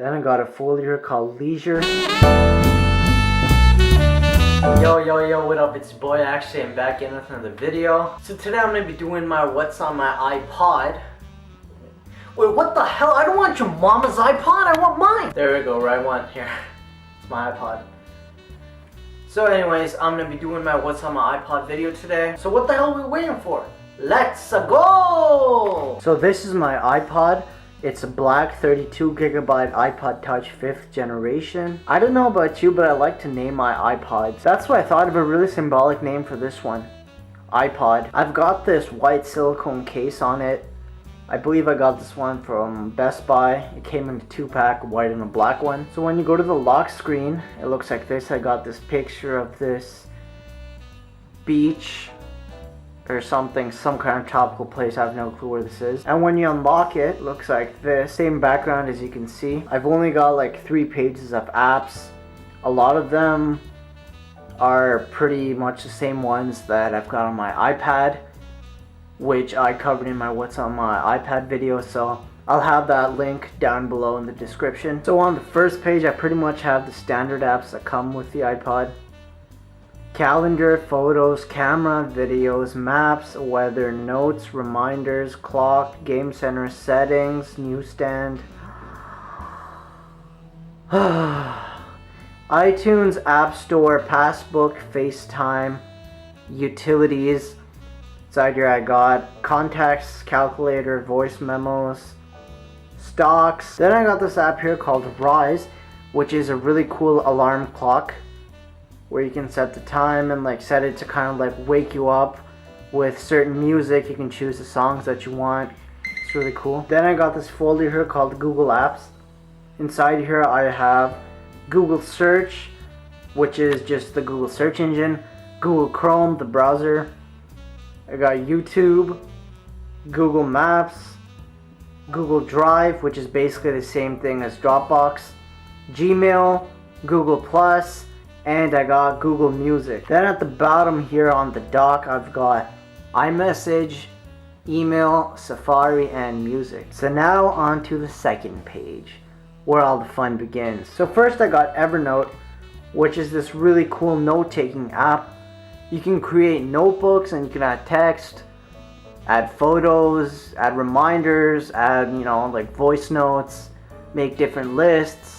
Then I got a folder here called Leisure. Yo, what up? It's your boy Actually. I'm back in with another video. So today I'm going to be doing my what's on my iPod. Wait, what the hell? I don't want your mama's iPod, I want mine! There we go, right one. Here. It's my iPod. So anyways, I'm going to be doing my what's on my iPod video today. So what the hell are we waiting for? Let's go! So this is my iPod. It's a black 32 gigabyte iPod Touch 5th generation. I don't know about you, but I like to name my iPods. That's why I thought of a really symbolic name for this one. iPod. I've got this white silicone case on it. I believe I got this one from Best Buy. It came in a 2-pack, a white and a black one. So when you go to the lock screen, it looks like this. I got this picture of this beach or something, some kind of tropical place. I have no clue where this is. And when you unlock it, it looks like this. Same background as you can see. I've only got like 3 pages of apps. A lot of them are pretty much the same ones that I've got on my iPad, which I covered in my what's on my iPad video, so I'll have that link down below in the description. So on the first page, I pretty much have the standard apps that come with the iPod. Calendar, photos, camera, videos, maps, weather, notes, reminders, clock, game center, settings, newsstand. iTunes, App Store, Passbook, FaceTime, utilities. Inside here I got contacts, calculator, voice memos, stocks. Then I got this app here called Rise, which is a really cool alarm clock where you can set the time and like set it to kind of like wake you up with certain music. You can choose the songs that you want. It's really cool. Then I got this folder here called Google Apps. Inside here I have Google Search, which is just the Google search engine, Google Chrome, the browser. I got YouTube, Google Maps, Google Drive, which is basically the same thing as Dropbox, Gmail, Google Plus, and I got Google Music. Then at the bottom here on the dock, I've got iMessage, email, Safari, and music. So now on to the second page, where all the fun begins. So first I got Evernote, which is this really cool note-taking app. You can create notebooks and you can add text, add photos, add reminders, add, like voice notes, make different lists.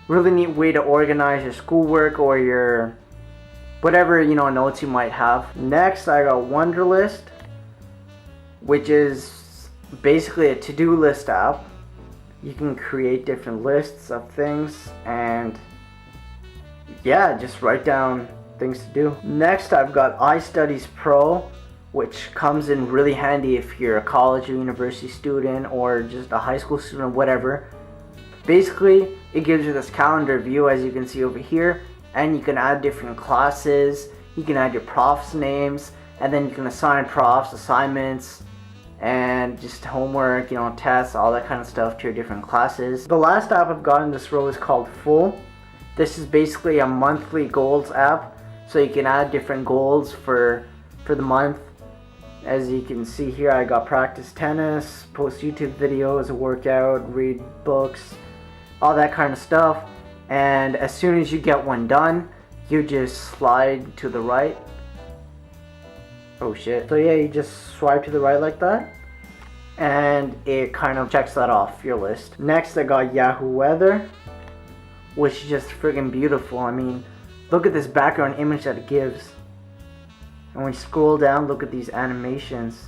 Really neat way to organize your schoolwork or your whatever, notes you might have. Next, I got Wunderlist, which is basically a to-do list app. You can create different lists of things and yeah, just write down things to do. Next, I've got iStudies Pro, which comes in really handy if you're a college or university student or just a high school student, whatever. Basically, it gives you this calendar view as you can see over here, and you can add different classes, you can add your profs' names, and then you can assign profs assignments and just homework, tests, all that kind of stuff to your different classes. The last app I've got in this row is called Full. This is basically a monthly goals app, so you can add different goals for the month. As you can see here, I got practice tennis, post YouTube videos, workout, read books, all that kind of stuff. And as soon as you get one done, you just slide to the right. Oh shit. So yeah, you just swipe to the right like that, and it kind of checks that off your list. Next, I got Yahoo Weather, which is just friggin' beautiful. I mean, look at this background image that it gives. And when you scroll down, look at these animations.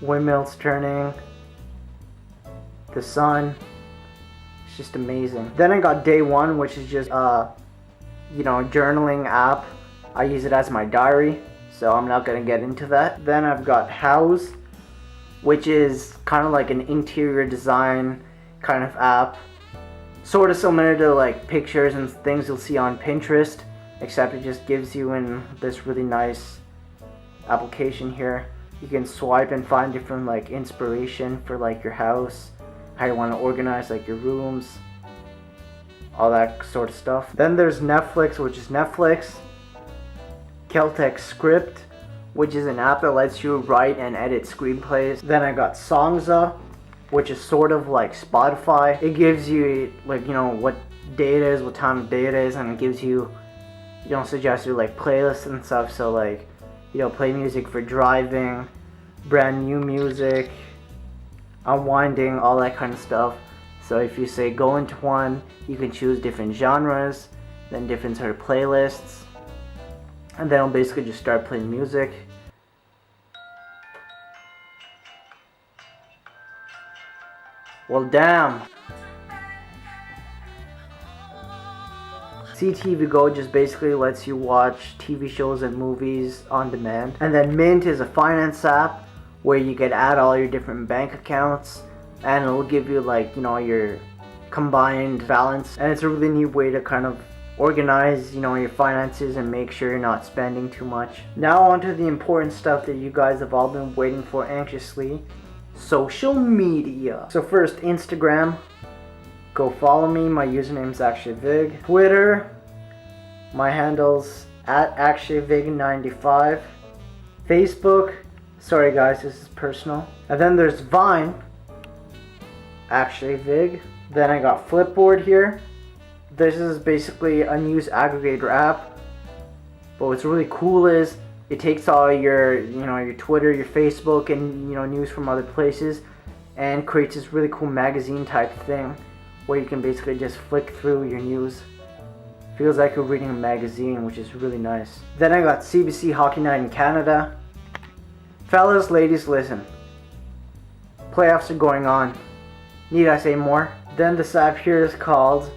Windmills turning, the sun. It's just amazing. Then I got Day One, which is just journaling app. I use it as my diary, so I'm not gonna get into that. Then I've got House, which is kind of like an interior design kind of app. Sort of similar to like pictures and things you'll see on Pinterest, except it just gives you in this really nice application here. You can swipe and find different like inspiration for like your house, how you want to organize like your rooms, all that sort of stuff. Then there's Netflix, which is Netflix. Celtic Script, which is an app that lets you write and edit screenplays. Then I got Songza, which is sort of like Spotify. It gives you like, you know, what day it is, what time of day it is, and it gives you, you know, suggested like playlists and stuff. So like, you know, play music for driving, brand new music, unwinding, all that kind of stuff. So if you say go into one, you can choose different genres, then different sort of playlists, and then it'll basically just start playing music. Well, damn. CTV Go just basically lets you watch TV shows and movies on demand. And then Mint is a finance app where you can add all your different bank accounts, and it'll give you like, you know, your combined balance. And it's a really neat way to kind of organize, you know, your finances and make sure you're not spending too much. Now on to the important stuff that you guys have all been waiting for anxiously. Social media. So first, Instagram. Go follow me. My username is AkshayVig. Twitter. My handle's @AkshayVig95. Facebook. Sorry guys, this is personal. And then there's Vine. AkshayVig. Then I got Flipboard here. This is basically a news aggregator app. But what's really cool is it takes all your, you know, your Twitter, your Facebook, and, you know, news from other places, and creates this really cool magazine type thing where you can basically just flick through your news. Feels like you're reading a magazine, which is really nice. Then I got CBC Hockey Night in Canada. Fellas, ladies, listen. Playoffs are going on. Need I say more? Then this app here is called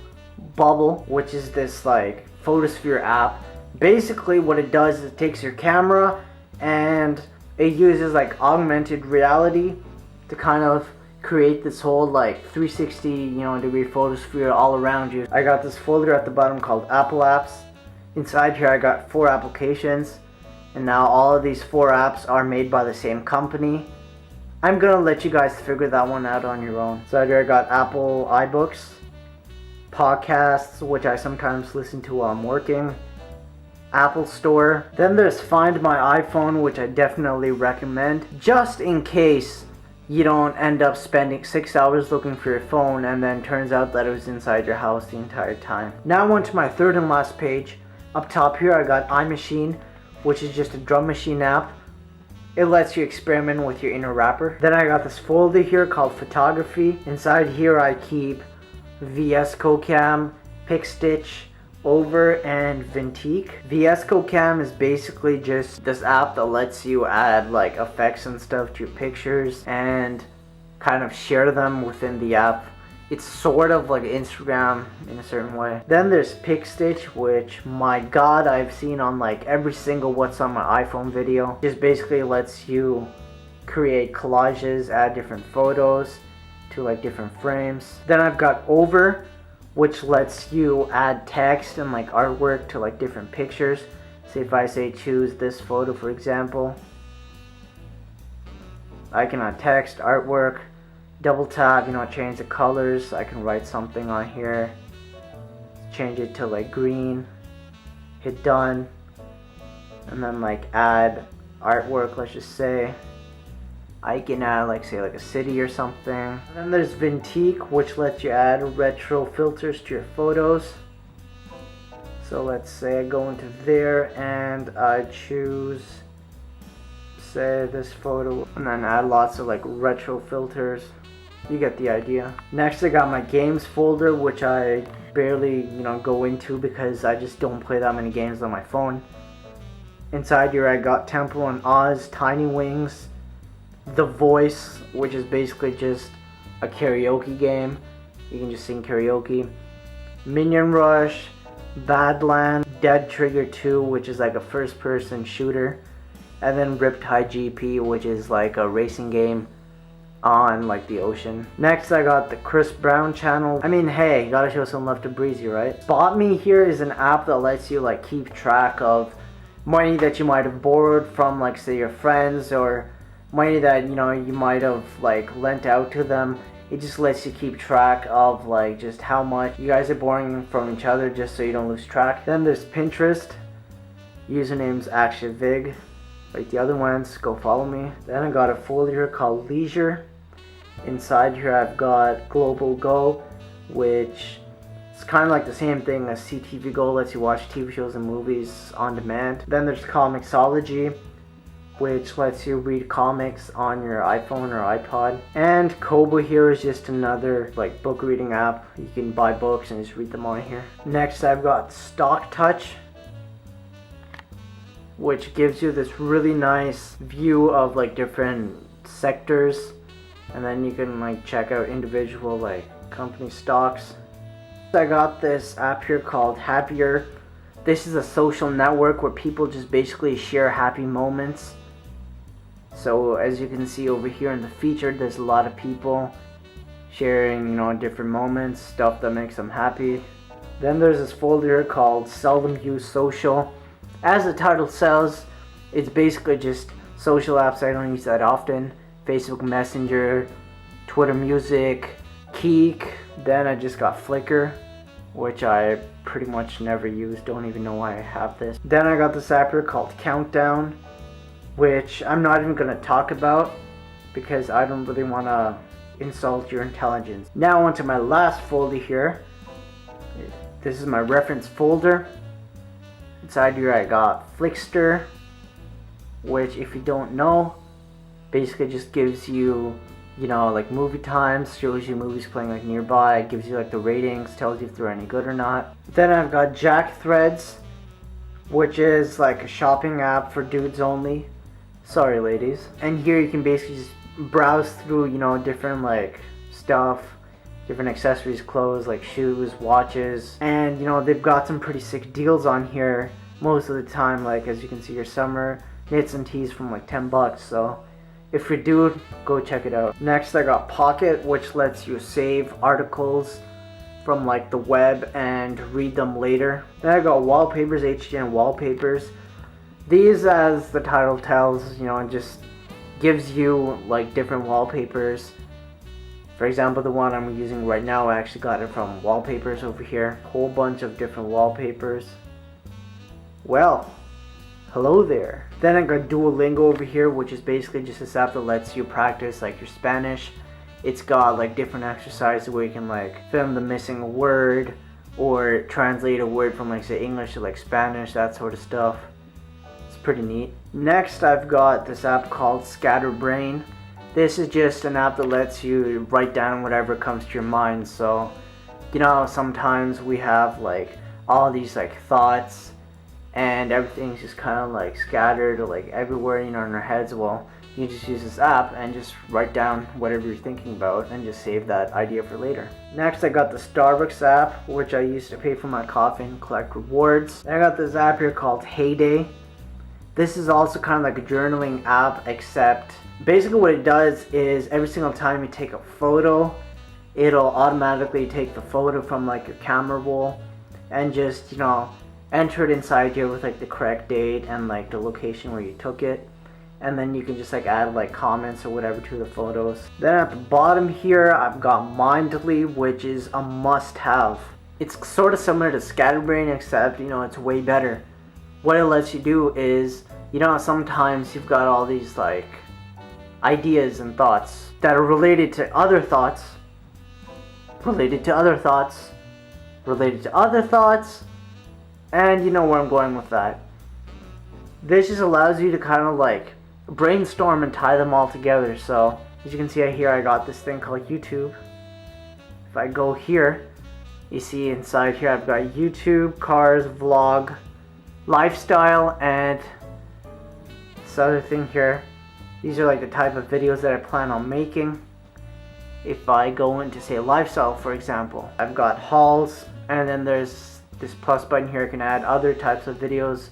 Bubble, which is this like photosphere app. Basically what it does is it takes your camera and it uses like augmented reality to kind of create this whole like 360, you know, degree photosphere all around you. I got this folder at the bottom called Apple Apps. Inside here I got 4 applications, and now all of these 4 apps are made by the same company. I'm gonna let you guys figure that one out on your own. So here I got Apple iBooks, podcasts, which I sometimes listen to while I'm working, Apple Store. Then there's Find My iPhone, which I definitely recommend, just in case you don't end up spending 6 hours looking for your phone and then turns out that it was inside your house the entire time. Now on to my third and last page. Up top here I got iMachine, which is just a drum machine app. It lets you experiment with your inner rapper. Then I got this folder here called Photography. Inside here I keep VS CoCam, PicStitch, Over, and Vintique. VS CoCam is basically just this app that lets you add like effects and stuff to your pictures and kind of share them within the app. It's sort of like Instagram in a certain way. Then there's PicStitch, which, my god, I've seen on like every single What's on My iPhone video. Just basically lets you create collages, add different photos to like different frames. Then I've got Over, which lets you add text and like artwork to like different pictures. Say if I say choose this photo, for example, I can add text, artwork, double tap, you know, change the colors. I can write something on here, change it to like green, hit done, and then like add artwork. Let's just say I can add like, say, like a city or something. And then there's Vintique, which lets you add retro filters to your photos. So let's say I go into there and I choose, say, this photo, and then add lots of like retro filters. You get the idea. Next I got my games folder, which I barely, you know, go into because I just don't play that many games on my phone. Inside here I got Temple and Oz, Tiny Wings, The Voice, which is basically just a karaoke game. You can just sing karaoke. Minion Rush, Badland, Dead Trigger 2, which is like a first-person shooter, and then Riptide GP, which is like a racing game on like the ocean. Next I got the Chris Brown channel. I mean, hey, gotta show some love to Breezy, right? Spot Me here is an app that lets you like keep track of money that you might have borrowed from, like, say, your friends, or money that, you know, you might have like lent out to them. It just lets you keep track of like just how much you guys are borrowing from each other, just so you don't lose track. Then there's Pinterest. Username's AkshayVig. Like the other ones, go follow me. Then I got a folder here called Leisure. Inside here I've got Global Go, which is kind of like the same thing as CTV Go, lets you watch TV shows and movies on demand. Then there's Comixology, which lets you read comics on your iPhone or iPod. And Kobo here is just another like book reading app. You can buy books and just read them on here. Next I've got Stock Touch, which gives you this really nice view of like different sectors, and then you can like check out individual like company stocks. I got this app here called Happier. This is a social network where people just basically share happy moments. So as you can see over here in the featured, there's a lot of people sharing, different moments, stuff that makes them happy. Then there's this folder called Seldom Used Social. As the title says, it's basically just social apps I don't use that often. Facebook Messenger, Twitter Music, Keek. Then I just got Flickr, which I pretty much never use. Don't even know why I have this. Then I got this app here called Countdown, which I'm not even going to talk about because I don't really want to insult your intelligence. Now onto my last folder here. This is my reference folder. Inside here I got Flickster, which if you don't know, basically just gives you, like movie times, shows you movies playing like nearby, gives you like the ratings, tells you if they're any good or not. Then I've got Jack Threads, which is like a shopping app for dudes only. Sorry ladies. And here you can basically just browse through, different like stuff, different accessories, clothes like shoes, watches, and they've got some pretty sick deals on here most of the time. Like as you can see, your summer knits and tees from like $10. So if you're a dude, go check it out. Next I got Pocket, which lets you save articles from like the web and read them later. Then I got Wallpapers, HDN Wallpapers. These, as the title tells, it just gives you like different wallpapers. For example, the one I'm using right now, I actually got it from Wallpapers over here. Whole bunch of different wallpapers. Well, hello there. Then I got Duolingo over here, which is basically just this app that lets you practice like your Spanish. It's got like different exercises where you can like film the missing word or translate a word from like say English to like Spanish, that sort of stuff. It's pretty neat. Next I've got this app called Scatterbrain. This is just an app that lets you write down whatever comes to your mind. So sometimes we have like all these like thoughts and everything's just kind of like scattered or like everywhere in our heads. Well, you just use this app and just write down whatever you're thinking about and just save that idea for later. Next I got the Starbucks app, which I use to pay for my coffee and collect rewards. Then I got this app here called Heyday. This is also kind of like a journaling app, except basically what it does is every single time you take a photo, it'll automatically take the photo from like your camera roll and just enter it inside here with like the correct date and like the location where you took it, and then you can just like add like comments or whatever to the photos. Then at the bottom here I've got Mindly, which is a must-have. It's sort of similar to Scatterbrain, except it's way better. What it lets you do is, sometimes you've got all these like ideas and thoughts that are related to other thoughts, related to other thoughts, related to other thoughts, and you know where I'm going with that. This just allows you to kind of like brainstorm and tie them all together. So as you can see here, I got this thing called YouTube. If I go here, you see inside here I've got YouTube, cars, vlog, lifestyle, and this other thing here. These are like the type of videos that I plan on making. If I go into say lifestyle, for example, I've got hauls, and then there's this plus button here. I can add other types of videos,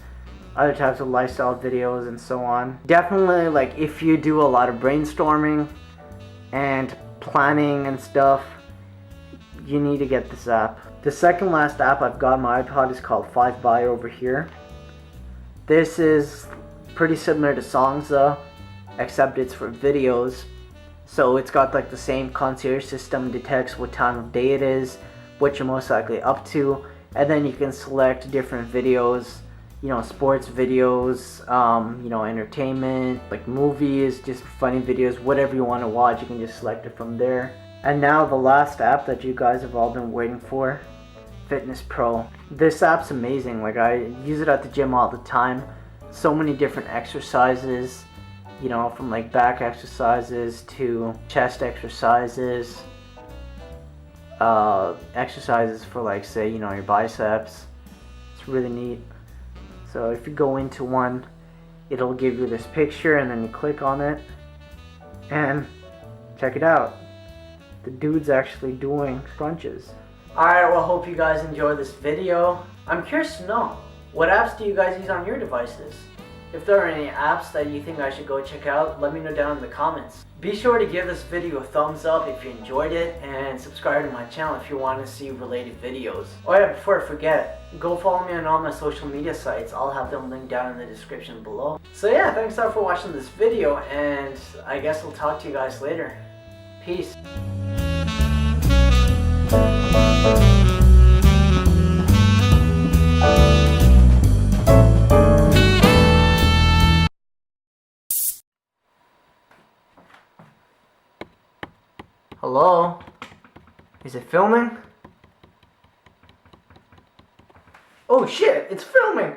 other types of lifestyle videos, and so on. Definitely, like if you do a lot of brainstorming and planning and stuff, you need to get this app. The second last app I've got on my iPod is called 5by over here. This is pretty similar to Songza, except it's for videos. So it's got like the same concierge system, detects what time of day it is, what you're most likely up to, and then you can select different videos sports videos, entertainment, like movies, just funny videos, whatever you want to watch, you can just select it from there. And now the last app that you guys have all been waiting for, Fitness Pro. This app's amazing. Like, I use it at the gym all the time. So many different exercises, from like back exercises to chest exercises, exercises for, like, say, your biceps. It's really neat. So if you go into one, it'll give you this picture, and then you click on it and check it out. The dude's actually doing crunches. Alright, well, hope you guys enjoyed this video. I'm curious to know, what apps do you guys use on your devices? If there are any apps that you think I should go check out, let me know down in the comments. Be sure to give this video a thumbs up if you enjoyed it, and subscribe to my channel if you want to see related videos. Oh yeah, before I forget, go follow me on all my social media sites. I'll have them linked down in the description below. So yeah, thanks for watching this video, and I guess I'll talk to you guys later. Peace. Hello? Is it filming? Oh shit, it's filming!